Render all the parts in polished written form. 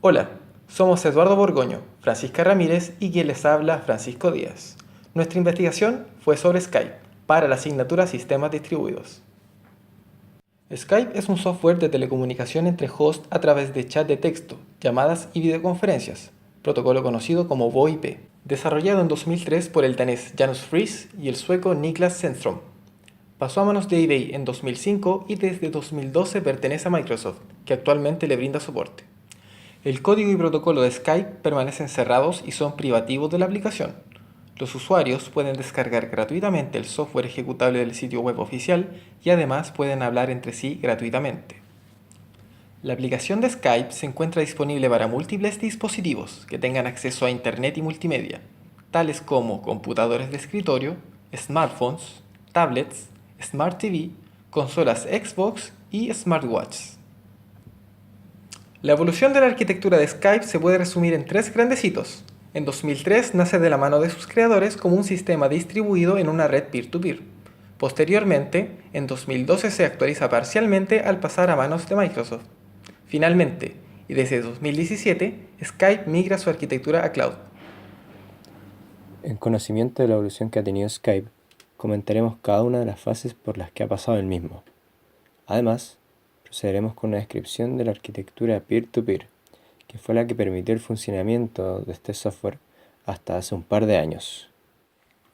Hola, somos Eduardo Borgoño, Francisca Ramírez y quien les habla Francisco Díaz. Nuestra investigación fue sobre Skype para la asignatura Sistemas Distribuidos. Skype es un software de telecomunicación entre hosts a través de chat de texto, llamadas y videoconferencias, protocolo conocido como VoIP, desarrollado en 2003 por el danés Janus Friis y el sueco Niklas Zennström. Pasó a manos de eBay en 2005 y desde 2012 pertenece a Microsoft, que actualmente le brinda soporte. El código y protocolo de Skype permanecen cerrados y son privativos de la aplicación. Los usuarios pueden descargar gratuitamente el software ejecutable del sitio web oficial y además pueden hablar entre sí gratuitamente. La aplicación de Skype se encuentra disponible para múltiples dispositivos que tengan acceso a Internet y multimedia, tales como computadores de escritorio, smartphones, tablets, Smart TV, consolas Xbox y smartwatches. La evolución de la arquitectura de Skype se puede resumir en tres grandes hitos. En 2003 nace de la mano de sus creadores como un sistema distribuido en una red peer-to-peer. Posteriormente, en 2012 se actualiza parcialmente al pasar a manos de Microsoft. Finalmente, y desde 2017, Skype migra su arquitectura a cloud. En conocimiento de la evolución que ha tenido Skype, comentaremos cada una de las fases por las que ha pasado el mismo. Además, procederemos con una descripción de la arquitectura peer-to-peer, que fue la que permitió el funcionamiento de este software hasta hace un par de años.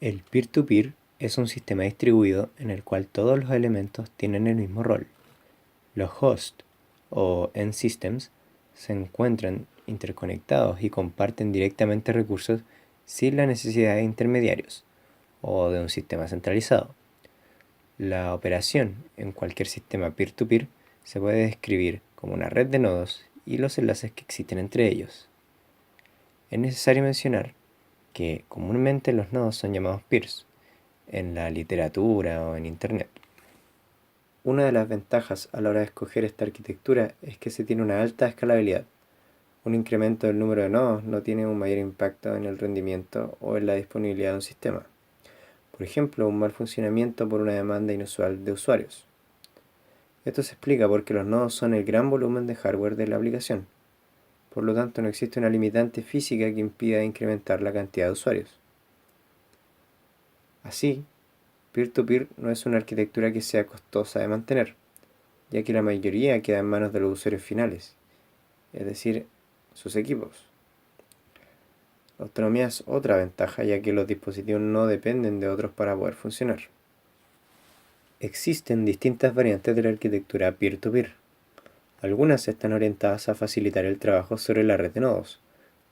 El peer-to-peer es un sistema distribuido en el cual todos los elementos tienen el mismo rol. Los hosts o end systems se encuentran interconectados y comparten directamente recursos sin la necesidad de intermediarios o de un sistema centralizado. La operación en cualquier sistema peer-to-peer se puede describir como una red de nodos y los enlaces que existen entre ellos. Es necesario mencionar que comúnmente los nodos son llamados peers en la literatura o en Internet. Una de las ventajas a la hora de escoger esta arquitectura es que se tiene una alta escalabilidad. Un incremento del número de nodos no tiene un mayor impacto en el rendimiento o en la disponibilidad de un sistema. Por ejemplo, un mal funcionamiento por una demanda inusual de usuarios. Esto se explica porque los nodos son el gran volumen de hardware de la aplicación. Por lo tanto, no existe una limitante física que impida incrementar la cantidad de usuarios. Así, peer-to-peer no es una arquitectura que sea costosa de mantener, ya que la mayoría queda en manos de los usuarios finales, es decir, sus equipos. La autonomía es otra ventaja, ya que los dispositivos no dependen de otros para poder funcionar. Existen distintas variantes de la arquitectura peer-to-peer. Algunas están orientadas a facilitar el trabajo sobre la red de nodos,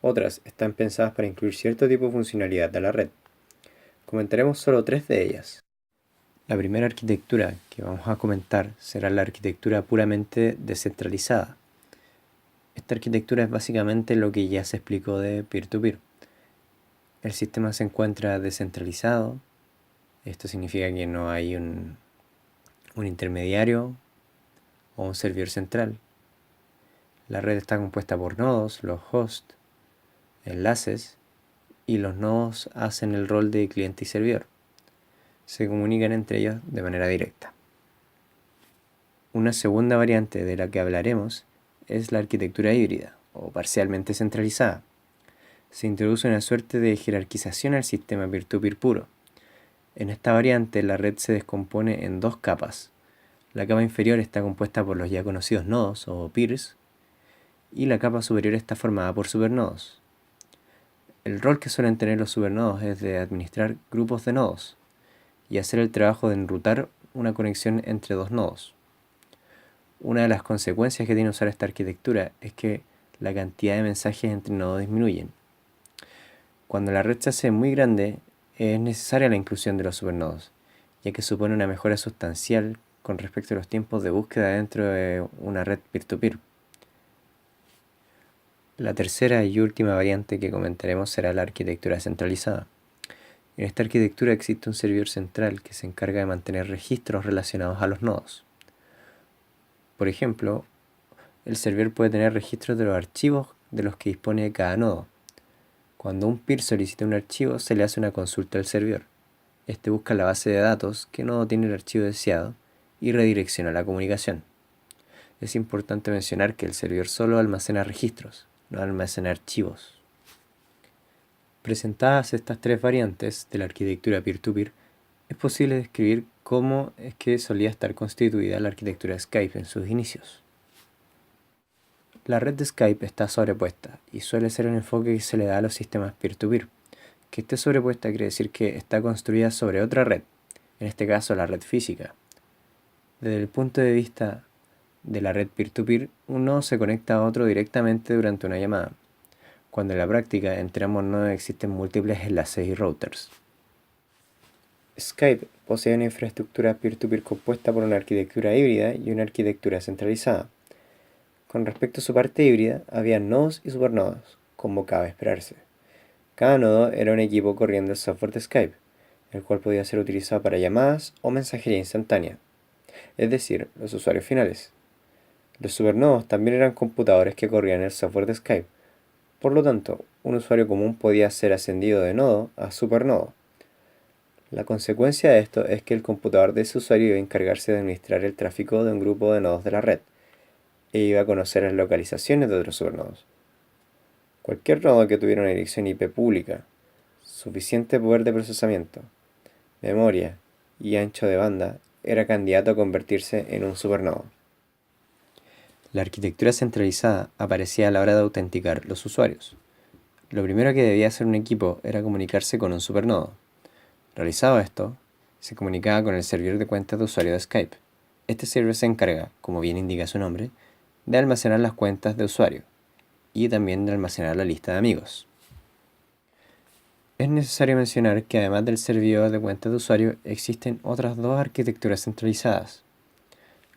otras están pensadas para incluir cierto tipo de funcionalidad de la red. Comentaremos solo tres de ellas. La primera arquitectura que vamos a comentar será la arquitectura puramente descentralizada. Esta arquitectura es básicamente lo que ya se explicó de peer-to-peer. El sistema se encuentra descentralizado. Esto significa que no hay un intermediario o un servidor central. La red está compuesta por nodos, los hosts, enlaces, y los nodos hacen el rol de cliente y servidor. Se comunican entre ellos de manera directa. Una segunda variante de la que hablaremos es la arquitectura híbrida o parcialmente centralizada. Se introduce una suerte de jerarquización al sistema peer-to-peer puro. En esta variante la red se descompone en dos capas. La capa inferior está compuesta por los ya conocidos nodos o peers y la capa superior está formada por supernodos. El rol que suelen tener los supernodos es de administrar grupos de nodos y hacer el trabajo de enrutar una conexión entre dos nodos. Una de las consecuencias que tiene usar esta arquitectura es que la cantidad de mensajes entre nodos disminuyen. Cuando la red se hace muy grande, es necesaria la inclusión de los supernodos, ya que supone una mejora sustancial con respecto a los tiempos de búsqueda dentro de una red peer-to-peer. La tercera y última variante que comentaremos será la arquitectura centralizada. En esta arquitectura existe un servidor central que se encarga de mantener registros relacionados a los nodos. Por ejemplo, el servidor puede tener registros de los archivos de los que dispone cada nodo. Cuando un peer solicita un archivo, se le hace una consulta al servidor. Este busca la base de datos que nodo tiene el archivo deseado y redirecciona la comunicación. Es importante mencionar que el servidor solo almacena registros, no almacena archivos. Presentadas estas tres variantes de la arquitectura peer-to-peer, es posible describir cómo es que solía estar constituida la arquitectura de Skype en sus inicios. La red de Skype está sobrepuesta y suele ser un enfoque que se le da a los sistemas peer-to-peer. Que esté sobrepuesta quiere decir que está construida sobre otra red, en este caso la red física. Desde el punto de vista de la red peer-to-peer, un nodo se conecta a otro directamente durante una llamada, cuando en la práctica entre ambos nodos existen múltiples enlaces y routers. Skype posee una infraestructura peer-to-peer compuesta por una arquitectura híbrida y una arquitectura centralizada. Con respecto a su parte híbrida, había nodos y supernodos, como cabe esperarse. Cada nodo era un equipo corriendo el software de Skype, el cual podía ser utilizado para llamadas o mensajería instantánea, es decir, los usuarios finales. Los supernodos también eran computadores que corrían el software de Skype. Por lo tanto, un usuario común podía ser ascendido de nodo a supernodo. La consecuencia de esto es que el computador de ese usuario iba a encargarse de administrar el tráfico de un grupo de nodos de la red, e iba a conocer las localizaciones de otros supernodos. Cualquier nodo que tuviera una dirección IP pública, suficiente poder de procesamiento, memoria y ancho de banda, era candidato a convertirse en un supernodo. La arquitectura centralizada aparecía a la hora de autenticar los usuarios. Lo primero que debía hacer un equipo era comunicarse con un supernodo. Realizado esto, se comunicaba con el servidor de cuentas de usuario de Skype. Este servidor se encarga, como bien indica su nombre, de almacenar las cuentas de usuario y también de almacenar la lista de amigos. Es necesario mencionar que además del servidor de cuentas de usuario existen otras dos arquitecturas centralizadas,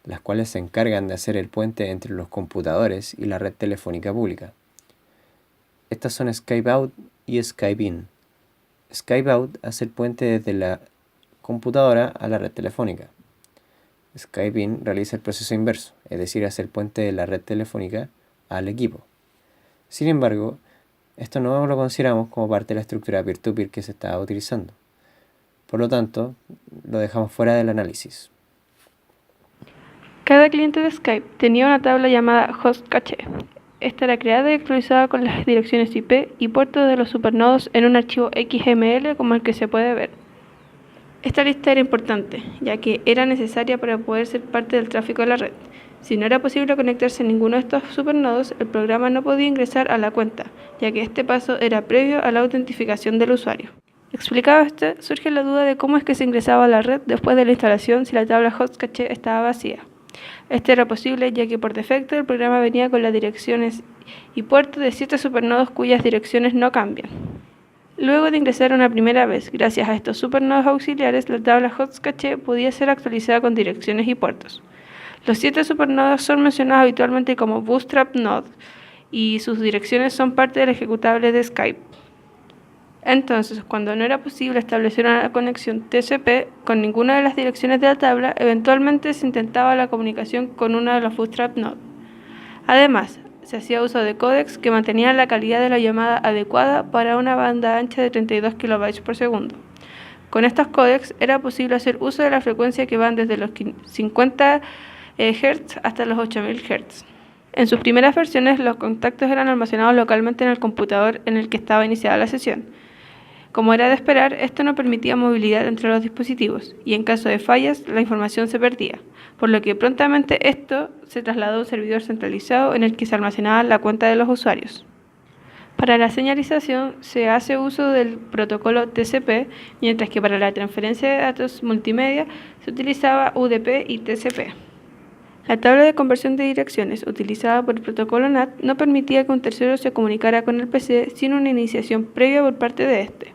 las cuales se encargan de hacer el puente entre los computadores y la red telefónica pública. Estas son Skype Out y Skype In. Skype Out hace el puente desde la computadora a la red telefónica. Skype In realiza el proceso inverso, es decir, hace el puente de la red telefónica al equipo. Sin embargo, esto no lo consideramos como parte de la estructura peer-to-peer que se estaba utilizando. Por lo tanto, lo dejamos fuera del análisis. Cada cliente de Skype tenía una tabla llamada Host Cache. Esta era creada y actualizada con las direcciones IP y puertos de los supernodos en un archivo XML como el que se puede ver. Esta lista era importante, ya que era necesaria para poder ser parte del tráfico de la red. Si no era posible conectarse a ninguno de estos supernodos, el programa no podía ingresar a la cuenta, ya que este paso era previo a la autentificación del usuario. Explicado esto, surge la duda de cómo es que se ingresaba a la red después de la instalación si la tabla Host Cache estaba vacía. Esto era posible ya que por defecto el programa venía con las direcciones y puertos de 7 supernodos cuyas direcciones no cambian. Luego de ingresar una primera vez, gracias a estos supernodos auxiliares, la tabla Host Cache podía ser actualizada con direcciones y puertos. Los 7 supernodos son mencionados habitualmente como Bootstrap Node y sus direcciones son parte del ejecutable de Skype. Entonces, cuando no era posible establecer una conexión TCP con ninguna de las direcciones de la tabla, eventualmente se intentaba la comunicación con una de los Bootstrap Node. Además, se hacía uso de códecs que mantenían la calidad de la llamada adecuada para una banda ancha de 32 KB por segundo. Con estos códecs era posible hacer uso de la frecuencia que van desde los 50 Hz hasta los 8000 Hz. En sus primeras versiones, los contactos eran almacenados localmente en el computador en el que estaba iniciada la sesión. Como era de esperar, esto no permitía movilidad entre los dispositivos, y en caso de fallas, la información se perdía, por lo que prontamente esto se trasladó a un servidor centralizado en el que se almacenaba la cuenta de los usuarios. Para la señalización se hace uso del protocolo TCP, mientras que para la transferencia de datos multimedia se utilizaba UDP y TCP. La tabla de conversión de direcciones utilizada por el protocolo NAT no permitía que un tercero se comunicara con el PC sin una iniciación previa por parte de este.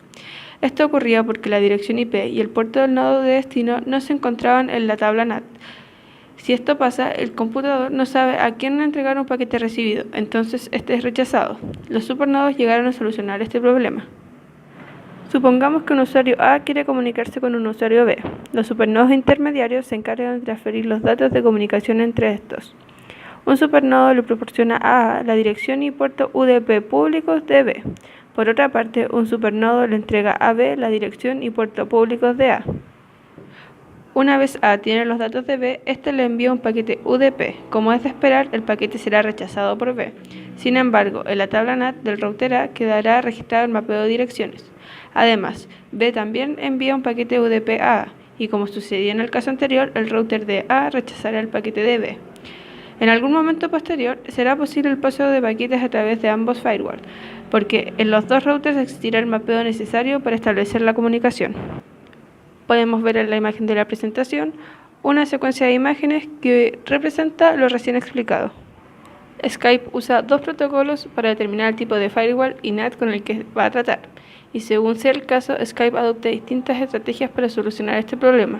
Esto ocurría porque la dirección IP y el puerto del nodo de destino no se encontraban en la tabla NAT. Si esto pasa, el computador no sabe a quién entregar un paquete recibido, entonces este es rechazado. Los supernodos llegaron a solucionar este problema. Supongamos que un usuario A quiere comunicarse con un usuario B. Los supernodos intermediarios se encargan de transferir los datos de comunicación entre estos. Un supernodo le proporciona a A la dirección y puerto UDP públicos de B. Por otra parte, un supernodo le entrega a B la dirección y puerto públicos de A. Una vez A tiene los datos de B, este le envía un paquete UDP. Como es de esperar, el paquete será rechazado por B. Sin embargo, en la tabla NAT del router A quedará registrado el mapeo de direcciones. Además, B también envía un paquete UDP a A, y como sucedía en el caso anterior, el router de A rechazará el paquete de B. En algún momento posterior, será posible el paso de paquetes a través de ambos firewalls, porque en los dos routers existirá el mapeo necesario para establecer la comunicación. Podemos ver en la imagen de la presentación una secuencia de imágenes que representa lo recién explicado. Skype usa dos protocolos para determinar el tipo de firewall y NAT con el que va a tratar, y según sea el caso, Skype adopta distintas estrategias para solucionar este problema.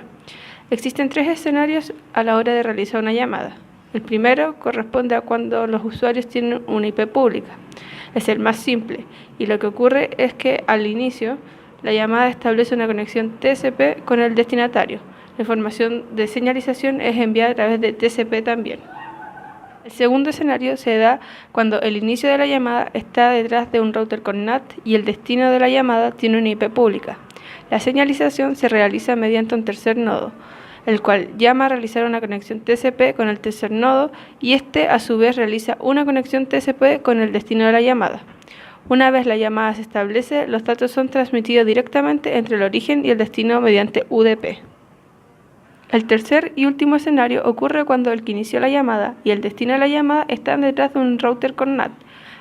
Existen tres escenarios a la hora de realizar una llamada. El primero corresponde a cuando los usuarios tienen una IP pública. Es el más simple, y lo que ocurre es que al inicio, la llamada establece una conexión TCP con el destinatario. La información de señalización es enviada a través de TCP también. El segundo escenario se da cuando el inicio de la llamada está detrás de un router con NAT y el destino de la llamada tiene una IP pública. La señalización se realiza mediante un tercer nodo, el cual llama a realizar una conexión TCP con el tercer nodo y este a su vez realiza una conexión TCP con el destino de la llamada. Una vez la llamada se establece, los datos son transmitidos directamente entre el origen y el destino mediante UDP. El tercer y último escenario ocurre cuando el que inició la llamada y el destino de la llamada están detrás de un router con NAT.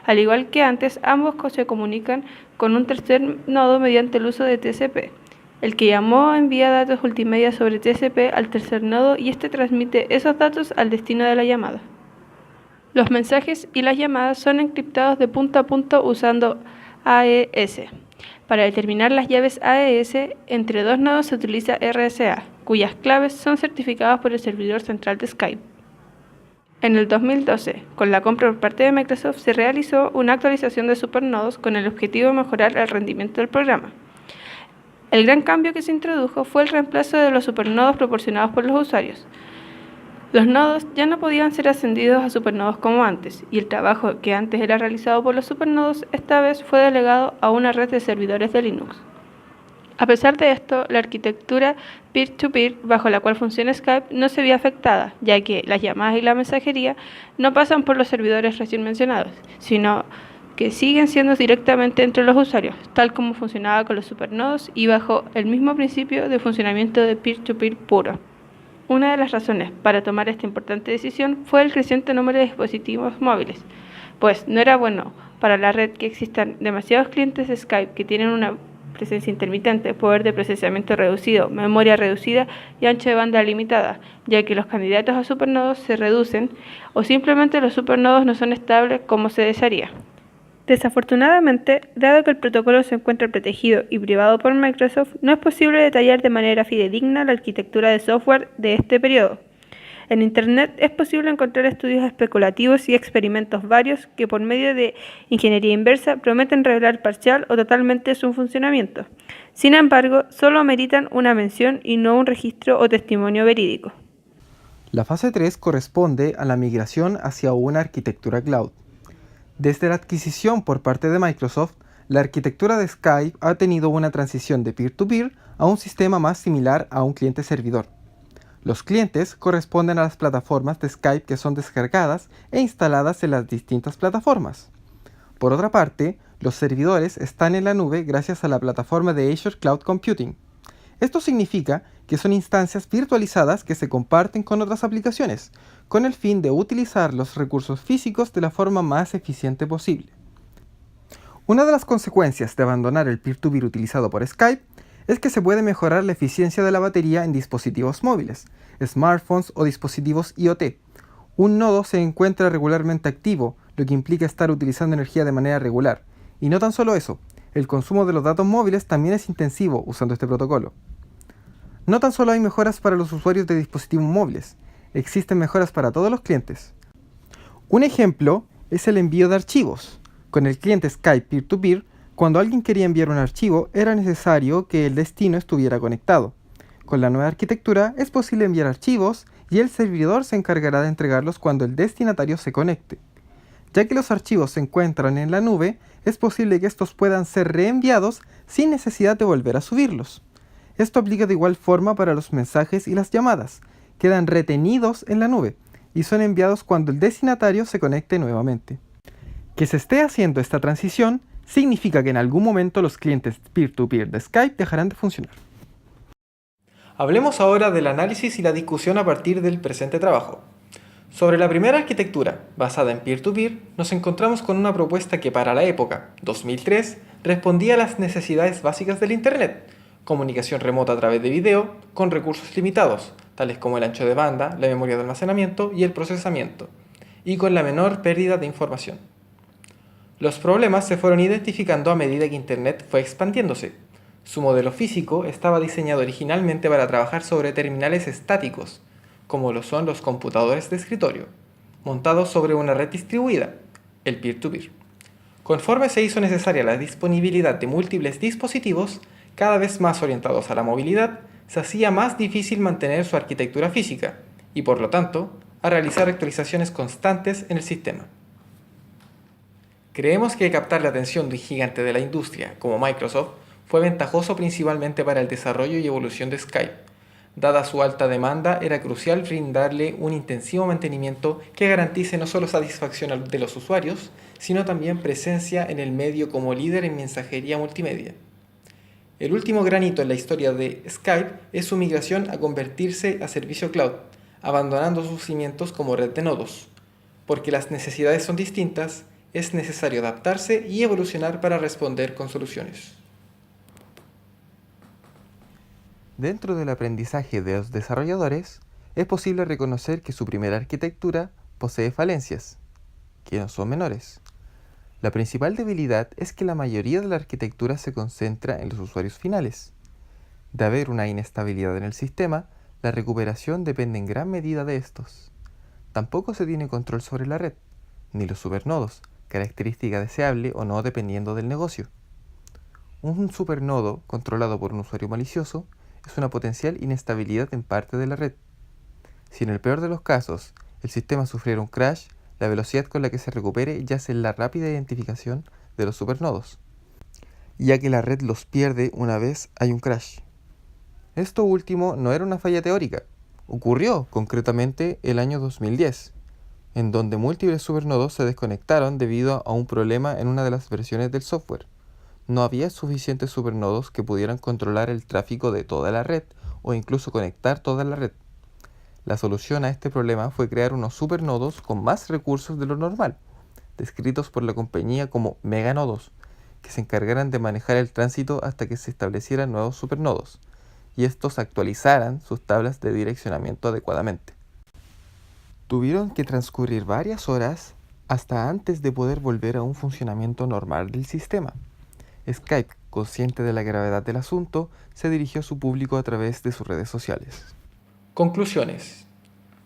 Al igual que antes, ambos se comunican con un tercer nodo mediante el uso de TCP. El que llamó envía datos multimedia sobre TCP al tercer nodo y este transmite esos datos al destino de la llamada. Los mensajes y las llamadas son encriptados de punto a punto usando AES. Para determinar las llaves AES, entre dos nodos se utiliza RSA, cuyas claves son certificadas por el servidor central de Skype. En el 2012, con la compra por parte de Microsoft, se realizó una actualización de supernodos con el objetivo de mejorar el rendimiento del programa. El gran cambio que se introdujo fue el reemplazo de los supernodos proporcionados por los usuarios. Los nodos ya no podían ser ascendidos a supernodos como antes, y el trabajo que antes era realizado por los supernodos esta vez fue delegado a una red de servidores de Linux. A pesar de esto, la arquitectura peer-to-peer bajo la cual funciona Skype no se vio afectada, ya que las llamadas y la mensajería no pasan por los servidores recién mencionados, sino que siguen siendo directamente entre los usuarios, tal como funcionaba con los supernodos y bajo el mismo principio de funcionamiento de peer-to-peer puro. Una de las razones para tomar esta importante decisión fue el creciente número de dispositivos móviles, pues no era bueno para la red que existan demasiados clientes de Skype que tienen una presencia intermitente, poder de procesamiento reducido, memoria reducida y ancho de banda limitada, ya que los candidatos a supernodos se reducen o simplemente los supernodos no son estables como se desearía. Desafortunadamente, dado que el protocolo se encuentra protegido y privado por Microsoft, no es posible detallar de manera fidedigna la arquitectura de software de este periodo. En Internet es posible encontrar estudios especulativos y experimentos varios que por medio de ingeniería inversa prometen revelar parcial o totalmente su funcionamiento. Sin embargo, solo ameritan una mención y no un registro o testimonio verídico. La fase 3 corresponde a la migración hacia una arquitectura cloud. Desde la adquisición por parte de Microsoft, la arquitectura de Skype ha tenido una transición de peer-to-peer a un sistema más similar a un cliente-servidor. Los clientes corresponden a las plataformas de Skype que son descargadas e instaladas en las distintas plataformas. Por otra parte, los servidores están en la nube gracias a la plataforma de Azure Cloud Computing. Esto significa que son instancias virtualizadas que se comparten con otras aplicaciones, con el fin de utilizar los recursos físicos de la forma más eficiente posible. Una de las consecuencias de abandonar el peer-to-peer utilizado por Skype es que se puede mejorar la eficiencia de la batería en dispositivos móviles, smartphones o dispositivos IoT. Un nodo se encuentra regularmente activo, lo que implica estar utilizando energía de manera regular. Y no tan solo eso, el consumo de los datos móviles también es intensivo usando este protocolo. No tan solo hay mejoras para los usuarios de dispositivos móviles, existen mejoras para todos los clientes. Un ejemplo es el envío de archivos. Con el cliente Skype Peer-to-Peer, cuando alguien quería enviar un archivo, era necesario que el destino estuviera conectado. Con la nueva arquitectura es posible enviar archivos y el servidor se encargará de entregarlos cuando el destinatario se conecte. Ya que los archivos se encuentran en la nube, es posible que estos puedan ser reenviados sin necesidad de volver a subirlos. Esto aplica de igual forma para los mensajes y las llamadas. Quedan retenidos en la nube y son enviados cuando el destinatario se conecte nuevamente. Que se esté haciendo esta transición significa que en algún momento los clientes peer-to-peer de Skype dejarán de funcionar. Hablemos ahora del análisis y la discusión a partir del presente trabajo. Sobre la primera arquitectura, basada en peer-to-peer, nos encontramos con una propuesta que para la época, 2003, respondía a las necesidades básicas del Internet: comunicación remota a través de video, con recursos limitados, tales como el ancho de banda, la memoria de almacenamiento y el procesamiento, y con la menor pérdida de información. Los problemas se fueron identificando a medida que Internet fue expandiéndose. Su modelo físico estaba diseñado originalmente para trabajar sobre terminales estáticos, como lo son los computadores de escritorio, montados sobre una red distribuida, el peer-to-peer. Conforme se hizo necesaria la disponibilidad de múltiples dispositivos, cada vez más orientados a la movilidad, se hacía más difícil mantener su arquitectura física y, por lo tanto, a realizar actualizaciones constantes en el sistema. Creemos que captar la atención de un gigante de la industria como Microsoft fue ventajoso principalmente para el desarrollo y evolución de Skype. Dada su alta demanda, era crucial brindarle un intensivo mantenimiento que garantice no solo satisfacción de los usuarios, sino también presencia en el medio como líder en mensajería multimedia. El último gran hito en la historia de Skype es su migración a convertirse a servicio cloud, abandonando sus cimientos como red de nodos. Porque las necesidades son distintas, es necesario adaptarse y evolucionar para responder con soluciones. Dentro del aprendizaje de los desarrolladores, es posible reconocer que su primera arquitectura posee falencias, que no son menores. La principal debilidad es que la mayoría de la arquitectura se concentra en los usuarios finales. De haber una inestabilidad en el sistema, la recuperación depende en gran medida de estos. Tampoco se tiene control sobre la red, ni los supernodos, característica deseable o no dependiendo del negocio. Un supernodo controlado por un usuario malicioso es una potencial inestabilidad en parte de la red. Si en el peor de los casos el sistema sufriera un crash, la velocidad con la que se recupere yace en la rápida identificación de los supernodos, ya que la red los pierde una vez hay un crash. Esto último no era una falla teórica, ocurrió concretamente el año 2010, en donde múltiples supernodos se desconectaron debido a un problema en una de las versiones del software. No había suficientes supernodos que pudieran controlar el tráfico de toda la red o incluso conectar toda la red. La solución a este problema fue crear unos supernodos con más recursos de lo normal, descritos por la compañía como meganodos, que se encargaran de manejar el tránsito hasta que se establecieran nuevos supernodos, y estos actualizaran sus tablas de direccionamiento adecuadamente. Tuvieron que transcurrir varias horas hasta antes de poder volver a un funcionamiento normal del sistema. Skype, consciente de la gravedad del asunto, se dirigió a su público a través de sus redes sociales. Conclusiones.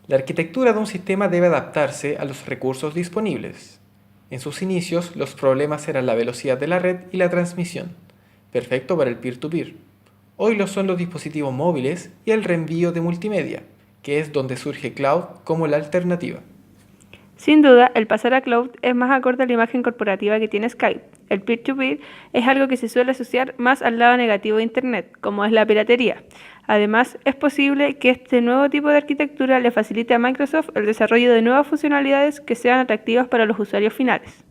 La arquitectura de un sistema debe adaptarse a los recursos disponibles. En sus inicios, los problemas eran la velocidad de la red y la transmisión, perfecto para el peer-to-peer. Hoy lo son los dispositivos móviles y el reenvío de multimedia, que es donde surge Cloud como la alternativa. Sin duda, el pasar a cloud es más acorde a la imagen corporativa que tiene Skype. El peer-to-peer es algo que se suele asociar más al lado negativo de Internet, como es la piratería. Además, es posible que este nuevo tipo de arquitectura le facilite a Microsoft el desarrollo de nuevas funcionalidades que sean atractivas para los usuarios finales.